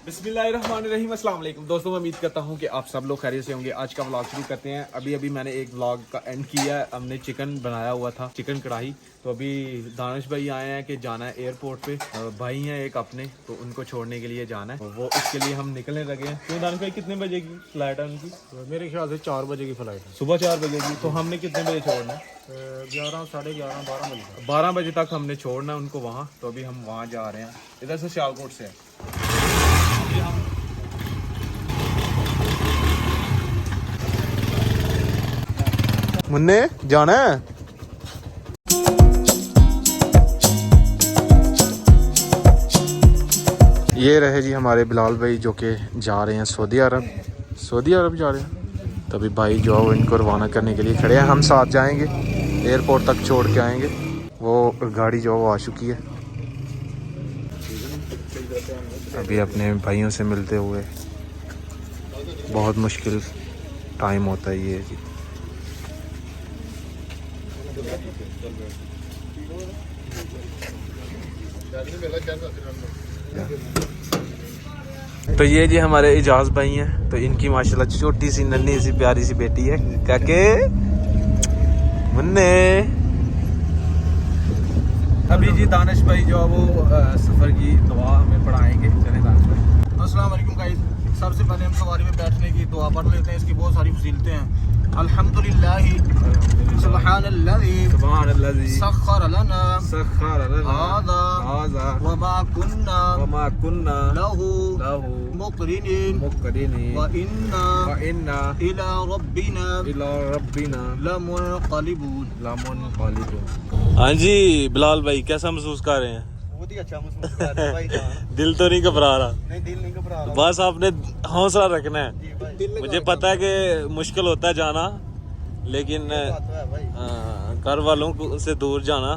बिस्मिल्लाहिर्रहमानिर्रहीम, अस्सलाम वालेकुम दोस्तों। मैं उम्मीद करता हूँ कि आप सब लोग खैरियत से होंगे। आज का व्लॉग शुरू करते हैं। अभी मैंने एक व्लॉग का एंड किया है। हमने चिकन बनाया हुआ था, चिकन कढ़ाई। तो अभी दानिश भाई आए हैं कि जाना है एयरपोर्ट पे। भाई हैं एक अपने, तो उनको छोड़ने के लिए जाना है। वो इसके लिए हम निकलने लगे हैं। क्यों दानिश भाई, कितने बजे की फ्लाइट है उनकी? मेरे ख्याल से 4 बजे की फ्लाइट है। सुबह 4 बजे की। तो हमने कितने बजे छोड़ना है? 11, साढ़े 11, 12 बजे। 12 बजे तक हमने छोड़ना है उनको वहाँ। तो अभी हम वहाँ जा रहे हैं, इधर से सियालकोट से है। मुन्ने जाना है। ये रहे जी हमारे बिलाल भाई, जो कि जा रहे हैं सऊदी अरब जा रहे हैं। तभी भाई जो है इनको रवाना करने के लिए खड़े हैं। हम साथ जाएंगे, एयरपोर्ट तक छोड़ के आएंगे। वो गाड़ी जो वो आ चुकी है। अभी अपने भाइयों से मिलते हुए बहुत मुश्किल टाइम होता है ये जी। तो ये जी हमारे इजाज भाई हैं। तो इनकी माशाल्लाह छोटी सी नन्ही सी प्यारी सी बेटी है। काके मुन्ने। अभी जी दानिश भाई जो वो सफ़र की दुआ हमें पढ़ाएंगे। चले दानिश भाई। अस्सलाम वालेकुम गाइस। सबसे पहले हम सवारी में बैठने की दुआ पढ़ लेते हैं। इसकी बहुत सारी फजीलतें हैं। अल्हम्दुलिल्लाह सुब्हानल्लाज़ी सख्खर लना हाज़ा वमा कुन्ना लहू मुक़रिनीन व इन्ना इला रब्बिना लमुनक़लिबून। हाँ जी बिलाल भाई, कैसा महसूस कर रहे हैं? बहुत ही अच्छा महसूस कर रहा है भाई। दिल तो नहीं घबरा रहा? नहीं, दिल नहीं घबरा रहा। बस आपने हौसला रखना है। मुझे पता है कि मुश्किल होता है जाना, लेकिन घर वालों से दूर जाना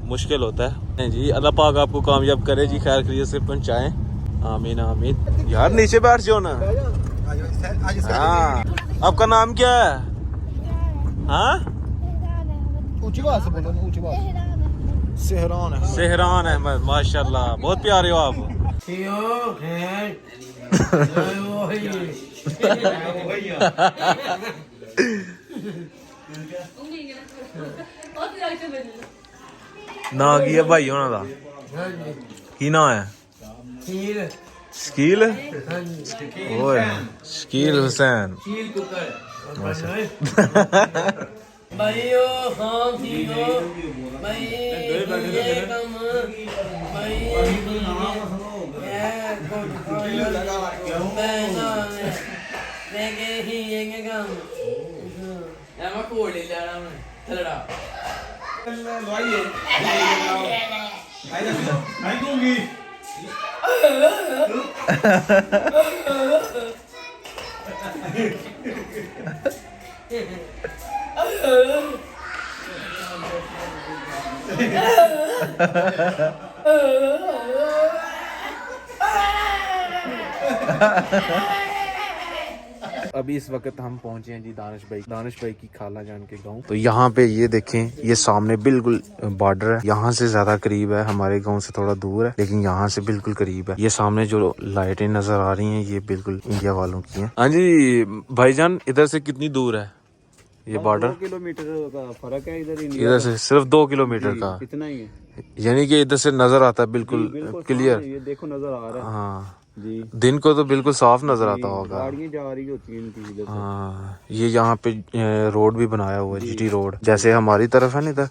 मुश्किल होता है जी। अल्लाह पाक आपको कामयाब करे जी, खैर खैरियत से पहुंचाएं। आमीन आमीन। यार नीचे बैठ जाओ ना। हाँ, आपका नाम क्या है? हाँ, ऊंची बात से बोलो, ऊंची बात। सेहरान है। सेहरान अहमद, माशाल्लाह बहुत प्यारे हो आप। ना की है भाई होना दा की ना है? शकील। ओए शकील हुसैन। भाइयो हाँ थियो भाई ये कम भाई ये गुड मैं ना लेके ही ये काम यार मैं कोड ले लेना मैं चलड़ा भाई नहीं दूंगी। अभी इस वक्त हम पहुंचे हैं जी दानिश भाई की खाला जान के गांव। तो यहाँ पे ये देखें, ये सामने बिल्कुल बॉर्डर है। यहाँ से ज्यादा करीब है, हमारे गांव से थोड़ा दूर है, लेकिन यहाँ से बिल्कुल करीब है। ये सामने जो लाइटें नजर आ रही हैं, ये बिल्कुल इंडिया वालों की हैं। हाँ जी भाईजान, इधर से कितनी दूर है ये बॉर्डर? 2 किलोमीटर का फर्क है इधर से सिर्फ 2 किलोमीटर का, इतना ही है। यानी कि इधर से नजर आता है बिल्कुल क्लियर। ये देखो नजर आ रहा है हाँ जी। दिन को तो बिल्कुल साफ नजर आता होगा। गाड़ियां जा रही होती हैं इनकी इधर से। हाँ, ये यहाँ पे रोड भी बनाया हुआ है, जीटी रोड। जैसे हमारी तरफ है ना इधर,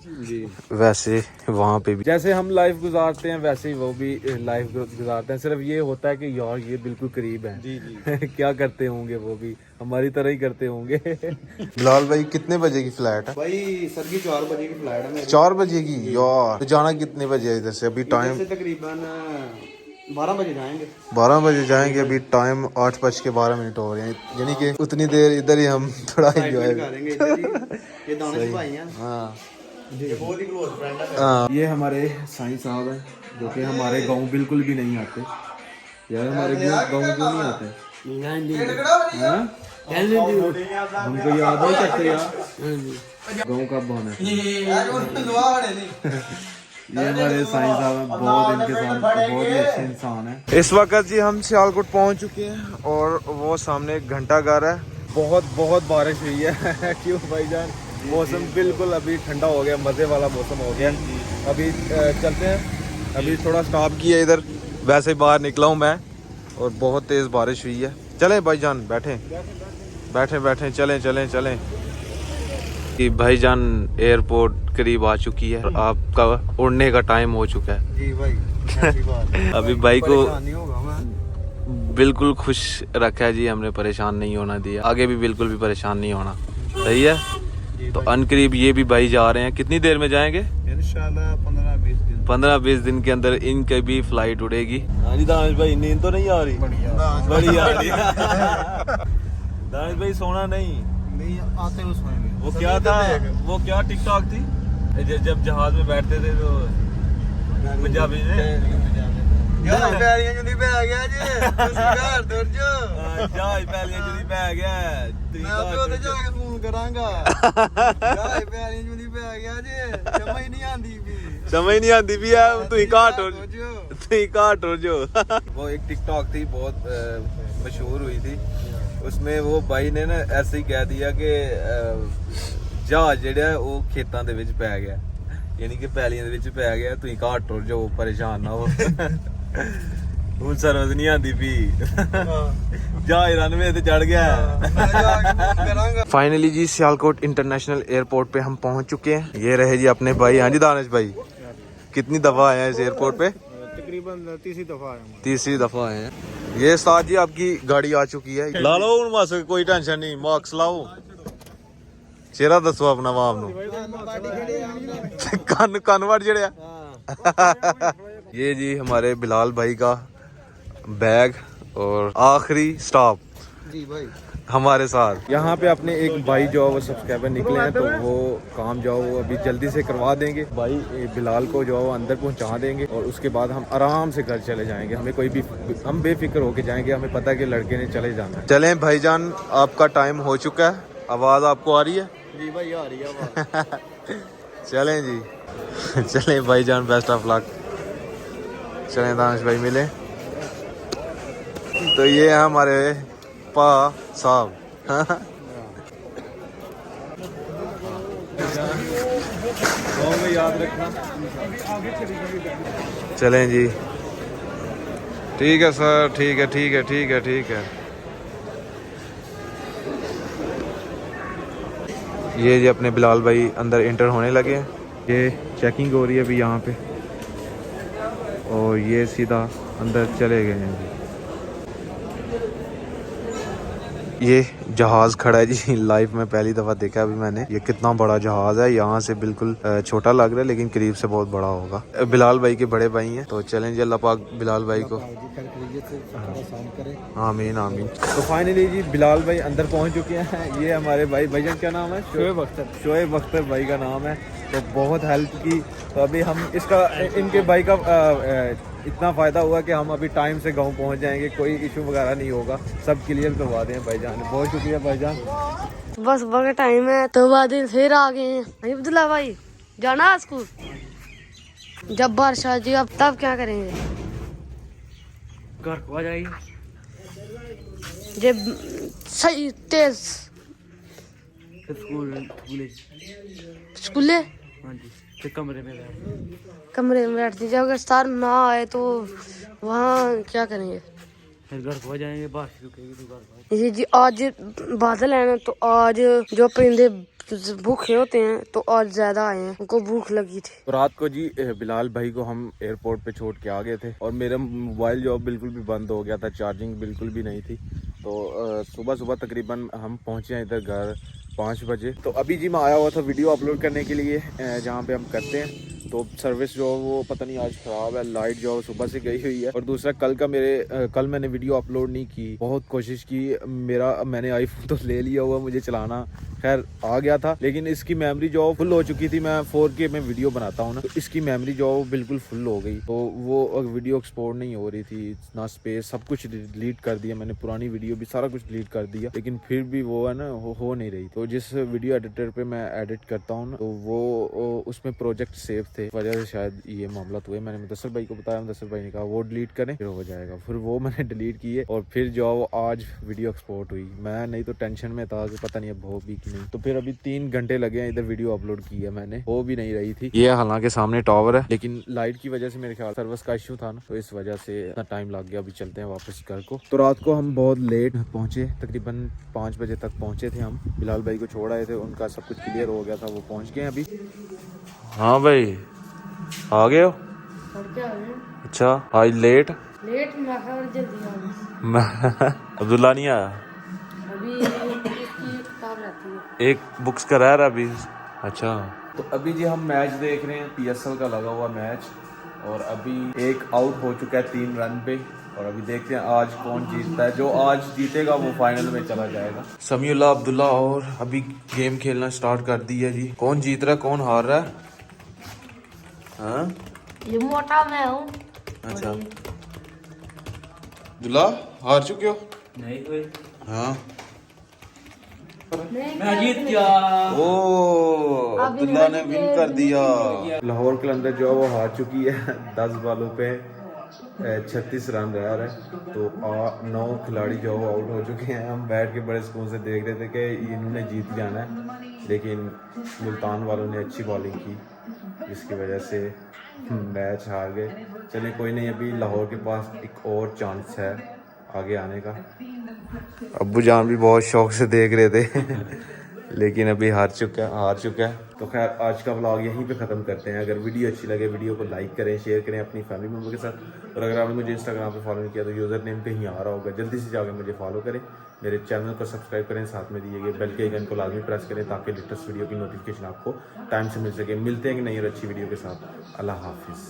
वैसे वहाँ पे भी जैसे हम लाइफ गुजारते हैं वैसे ही वो भी लाइफ गुजारते हैं। सिर्फ ये होता है कि यार ये बिल्कुल करीब है जी जी। क्या करते होंगे, वो भी हमारी तरह ही करते होंगे। बिलाल भाई कितने बजे की फ्लाइट है? भाई सर की 4 बजे की फ्लाइट है। 4 बजे की यार। तो जाना कितने बजे है इधर से? अभी टाइम तकरीबन 12 बजे जाएंगे। 12 बजे जाएंगे। अभी टाइम 8:12 हो रहे हैं, यानी कि उतनी देर इधर ही हम थोड़ा एंजॉय करेंगे इधर ही। ये दानिश भाई हैं। हाँ ये बहुत ही क्लोज फ्रेंड है। हाँ, ये हमारे साईं साहब हैं, जो कि हमारे गांव बिल्कुल भी नहीं आते। यार हमारे गांव क्यों नहीं आते? हाँ? हमको याद नहीं करते यार। गाँव कब आना है? ये हमारे साईं साहब हैं, बहुत इनके साथ बहुत ही अच्छे इंसान है। इस वक्त जी हम सियालकोट पहुंच चुके हैं और वो सामने एक घंटाघर है। बहुत बारिश हुई है क्यों भाईजान, मौसम बिल्कुल अभी ठंडा हो गया, मज़े वाला मौसम हो गया। अभी चलते हैं, अभी थोड़ा स्टॉप किया इधर, वैसे बाहर निकला हूँ मैं और बहुत तेज़ बारिश हुई है। चलें भाईजान, बैठे चलें। कि भाईजान एयरपोर्ट करीब आ चुकी है, आपका उड़ने का टाइम हो चुका है। जी भाई, अच्छी बात है। अभी भाई को नहीं होगा मैं बिल्कुल खुश रखा है जी, हमने परेशान नहीं होना दिया, आगे भी बिल्कुल भी परेशान नहीं होना। सही है, तो अनकरीब ये भी भाई जा रहे हैं। कितनी देर में जाएंगे? इंशाल्लाह 15-20 दिन के अंदर इनकी भी फ्लाइट उड़ेगी। हाँ जी दानिश भाई, नींद तो नहीं आ रही? बड़ी आ रही है। दानिश भाई सोना नहीं आते हुए सोएंगे। वो क्या था, वो क्या टिकटॉक थी जब जहाज में बैठते थे तो पंजाबी ने जहाज पैलियां जुदी पे आ गया जी, ਤੁਸੀਂ ਘਰ ਤੁਰ ਜੋ। जहाज पैलियां जुदी पे आ गया, मैं तो उधर जाके फोन करांगा। जहाज पैलियां जुदी पे आ गया जी, समझ नहीं आंदी भी है, ਤੁਸੀਂ ਘਰ टुर जो। वो एक टिकटॉक थी, बहुत मशहूर हुई थी। उसमें वो भाई ने ना ऐसे ही कह दिया कि जहाज ਜਿਹੜਾ ਉਹ ਖੇਤਾਂ ਦੇ ਵਿੱਚ ਪੈ ਗਿਆ, ਯਾਨੀ ਕਿ ਪੈਲੀਆਂ ਦੇ ਵਿੱਚ ਪੈ ਗਿਆ, ਤੁਸੀਂ ਘਰ ਟੁਰ ਜਾਓ, ਪਰੇਸ਼ਾਨ ਨਾ ਹੋ। ਹੁਣ ਸਰਵਿਸ ਨਹੀਂ ਆਂਦੀ ਵੀ जहाज रनवे पे चढ़ गया। फाइनली जी सियालकोट इंटरनेशनल एयरपोर्ट पे हम पहुंच चुके हैं। ये रहे जी अपने भाई। हाँ जी दानिश भाई, कितनी दफा आए हैं इस एयरपोर्ट पे? तकरीबन तीसरी दफा आए हैं। ये साथ जी आपकी गाड़ी आ चुकी है। ला लो हूं बस, कोई टेंशन नहीं, मार्क्स लाओ, चेहरा दसो अपना वाम नु, कान वट जड़िया। ये जी हमारे बिलाल भाई का बैग और आखिरी स्टॉप जी भाई हमारे साथ। यहाँ पे अपने एक भाई जो है वो सब्सक्राइबर निकले हैं, तो वो काम जो है वो अभी जल्दी से करवा देंगे। भाई बिलाल को जो है वो अंदर पहुँचा देंगे और उसके बाद हम आराम से घर चले जाएंगे। हमें कोई भी, हम बेफिक्र होके जाएंगे, हमें पता है कि लड़के ने चले जाना है। चलें भाईजान, आपका टाइम हो चुका है। आवाज़ आपको आ रही है? जी भाई आ रही है। चलें जी चलें भाईजान, बेस्ट ऑफ लक। चलें दानिश भाई मिले। तो ये है हमारे पा साहब। याद रखना। चलें जी, ठीक है सर, ठीक है। ये जी अपने बिलाल भाई अंदर इंटर होने लगे हैं। ये चेकिंग हो रही है अभी यहाँ पे, और ये सीधा अंदर चले गए हैं जी। ये जहाज़ खड़ा है जी, लाइफ में पहली दफ़ा देखा अभी मैंने। ये कितना बड़ा जहाज़ है, यहाँ से बिल्कुल छोटा लग रहा है लेकिन करीब से बहुत बड़ा होगा। बिलाल भाई के बड़े भाई हैं, तो चलें जी, अल्लाह पाक बिलाल भाई को आमीन आमीन। तो फाइनली जी बिलाल भाई अंदर पहुँच चुके हैं। ये हमारे भाई, भाईजान क्या नाम है? शोएब अख्तर भाई का नाम है। तो बहुत हेल्प की, तो अभी हम इसका, इनके भाई का इतना फ़ायदा हुआ कि हम अभी टाइम से गांव पहुंच जाएंगे, कोई इशू वगैरह नहीं होगा, सब क्लियर करवा दें भाईजान। बहुत शुक्रिया भाईजान। बस बड़ा टाइम है तो बादल फिर आ गए हैं। अब्दुल्ला भाई जाना स्कूल, जब बारिश आ जाएगी अब तब क्या करेंगे? घर को आ जाएगी जब सही तेज स्कूले हाँ जी, तो कमरे में बैठती, जब अगर सर ना आए तो वहाँ क्या करेंगे? फिर घर को आ जाएंगे, बारिश रुकेगी तो घर ये जी आज बादल है ना, तो आज जो परिंदे भूखे होते हैं तो आज ज्यादा आए हैं, उनको भूख लगी थी। तो रात को जी बिलाल भाई को हम एयरपोर्ट पे छोड़ के आ गए थे और मेरा मोबाइल जो बिल्कुल भी बंद हो गया था, चार्जिंग बिल्कुल भी नहीं थी। तो सुबह तकरीबन हम पहुँचे हैं इधर घर 5 बजे। तो अभी जी मैं आया हुआ था वीडियो अपलोड करने के लिए, जहाँ पे हम करते हैं। तो सर्विस जो वो पता नहीं आज ख़राब है, लाइट जो सुबह से गई हुई है। और दूसरा कल मैंने वीडियो अपलोड नहीं की, बहुत कोशिश की। मैंने आईफोन तो ले लिया हुआ, मुझे चलाना खैर आ गया था, लेकिन इसकी मेमोरी जो फुल हो चुकी थी। मैं 4K में वीडियो बनाता हूँ ना, तो इसकी मेमोरी जो बिल्कुल फुल हो गई, तो वो वीडियो एक्सपोर्ट नहीं हो रही थी, ना स्पेस, सब कुछ डिलीट कर दिया मैंने, पुरानी वीडियो भी सारा कुछ डिलीट कर दिया, लेकिन फिर भी वो है ना हो नहीं रही। तो जिस वीडियो एडिटर पे मैं एडिट करता हूँ ना, तो वो उसमें प्रोजेक्ट सेव थे, थे, वजह से शायद ये मामला हुए। मैंने मुदस्सिर भाई को बताया, मुदस्सिर भाई ने कहा वो डिलीट करें फिर हो जाएगा। फिर वो मैंने डिलीट किए और फिर जो आज वीडियो एक्सपोर्ट हुई। मैं नहीं तो टेंशन में था कि पता नहीं अब हो भी कि नहीं। तो फिर अभी 3 घंटे लगे हैं इधर वीडियो अपलोड की है मैंने, हो भी नहीं रही थी। ये हालांकि सामने टावर है, लेकिन लाइट की वजह से मेरे ख्याल सर्विस का इश्यू था ना, तो इस वजह से इतना टाइम लग गया। अभी चलते हैं वापस घर को। तो रात को हम बहुत लेट पहुंचे, तकरीबन 5 बजे तक पहुंचे थे हम। बिलाल भाई को छोड़ आए थे, उनका सब कुछ क्लियर हो गया था, वो पहुंच गए अभी। हाँ भाई आ गए हो? अच्छा आज लेट अब्दुल्ला नहीं आया अभी किताब रहती है, एक बुक्स का रह रहा अभी। अच्छा तो अभी जी हम मैच देख रहे हैं, PSL का लगा हुआ मैच, और अभी एक आउट हो चुका है 3 रन पे। और अभी देखते हैं आज कौन जीतता है। जो आज जीतेगा वो फाइनल में चला जाएगा। समीउल्लाह अब्दुल्ला और अभी गेम खेलना स्टार्ट कर दी है जी। कौन जीत रहा है कौन हार रहा है? हाँ ये मोटा मैं हूँ। अच्छा अब्दुल्ला हार चुके हो? नहीं कोई, हाँ मैं जीत गया। ओ अब्दुल्ला ने विन कर दिया। लाहौर के अंदर जो है वो हार चुकी है 10 बॉलों पे 36 रन रह रहे हैं। तो 9 खिलाड़ी जो है आउट हो चुके हैं। हम बैठ के बड़े सुकून से देख रहे थे कि इन्होंने जीत जाना है, लेकिन मुल्तान वालों ने अच्छी बॉलिंग की जिसकी वजह से मैच हार गए। चलिए कोई नहीं, अभी लाहौर के पास एक और चांस है आगे आने का। अब्बू जान भी बहुत शौक से देख रहे थे लेकिन अभी हार चुका है। तो खैर आज का व्लॉग यहीं पे ख़त्म करते हैं। अगर वीडियो अच्छी लगे वीडियो को लाइक करें, शेयर करें अपनी फैमिली मेम्बर के साथ। और अगर आपने मुझे इंस्टाग्राम पे फॉलो नहीं किया तो यूज़र नेम कहीं आ रहा होगा, जल्दी से जाकर मुझे फॉलो करें, मेरे चैनल को सब्सक्राइब करें, साथ में दिए गए बेल के आइकन को लाजमी प्रेस करें ताकि लेटेस्ट वीडियो की नोटिफिकेशन आपको टाइम से मिल सके। मिलते हैं कि नई और अच्छी वीडियो के साथ। अल्लाह हाफिज़।